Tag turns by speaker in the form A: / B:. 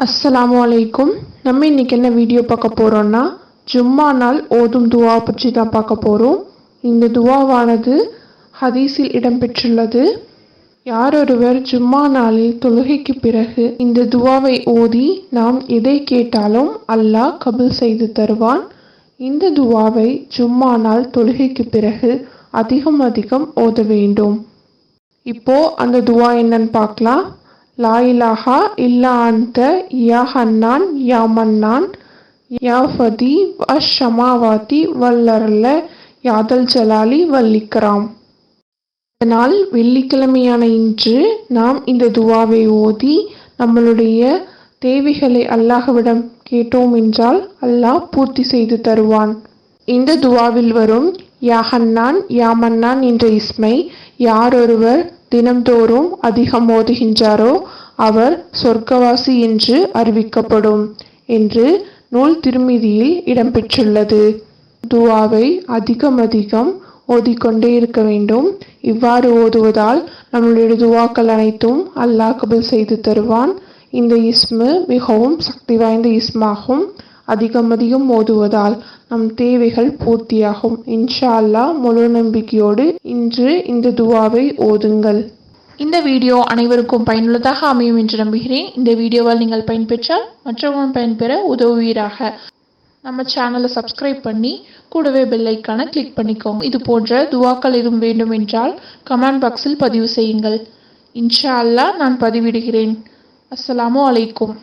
A: அஸ்ஸலாமு அலைக்கும். நம்ம இன்னைக்கு என்ன வீடியோ பார்க்க போகிறோம்னா, ஜும்மா நாள் ஓதும் துவா பற்றி தான் பார்க்க போகிறோம். இந்த துவாவானது ஹதீஸில் இடம்பெற்றுள்ளது. யாரொருவர் ஜும்மா நாளில் தொழுகைக்கு பிறகு இந்த துவாவை ஓதி நாம் எதை கேட்டாலும் அல்லாஹ் கபூல் செய்து தருவான். இந்த துவாவை ஜும்மா நாள் தொழுகைக்கு பிறகு அதிகம் ஓத வேண்டும். இப்போ அந்த துவா என்னன்னு பார்க்கலாம். லா இலாஹா இல்லா அன்த யா ஹன்னான் யா மன்னான் யா ஃபதி வஷமாவாதி வல்லர்ல யாதல் ஜலாலி வல்லிக்ராம். இதனால் வெள்ளிக்கிழமையான இன்று நாம் இந்த துவாவை ஓதி நம்மளுடைய தேவைகளை அல்லாஹ்விடம் கேட்டோம் என்றால் அல்லாஹ் பூர்த்தி செய்து தருவான். இந்த துவாவில் வரும் யா ஹன்னான் யா மன்னான் என்ற இஸ்மை யாரொருவர் தினம்தோறும் அதிகம் ஓதுகின்றாரோ அவர் சொர்க்கவாசி என்று அறிவிக்கப்படும் என்று நூல் திருமிதியில் இடம்பெற்றுள்ளது. துவாவை அதிகம் ஓதிக்கொண்டே இருக்க வேண்டும். இவ்வாறு ஓதுவதால் நம்மளுடைய துவாக்கள் அனைத்தும் அல்லாஹ் கபூல் செய்து தருவான். இந்த இஸ்மு மிகவும் சக்தி வாய்ந்த இஸ்மாகும். அதிகம் ஓதுவதால் நம் தேவைகள் பூர்த்தியாகும். இன்ஷா அல்லாஹ் முழு நம்பிக்கையோடு இன்று இந்த துவாவை ஓதுங்கள். இந்த வீடியோ அனைவருக்கும் பயனுள்ளதாக அமையும் என்று நம்புகிறேன். இந்த வீடியோவால் நீங்கள் பயன்பெற்றால் மற்றவர்களும் பயன்பெற உதவுவீராக. நம்ம சேனலை சப்ஸ்கிரைப் பண்ணி கூடவே பெல் ஐக்கானை கிளிக் பண்ணிக்கோங்க. இது போன்ற துவாக்கள் எதுவும் வேண்டும் என்றால் கமெண்ட் பாக்ஸில் பதிவு செய்யுங்கள். இன்ஷா அல்லாஹ் நான் பதிவிடுகிறேன். அஸ்ஸலாமு அலைக்கும்.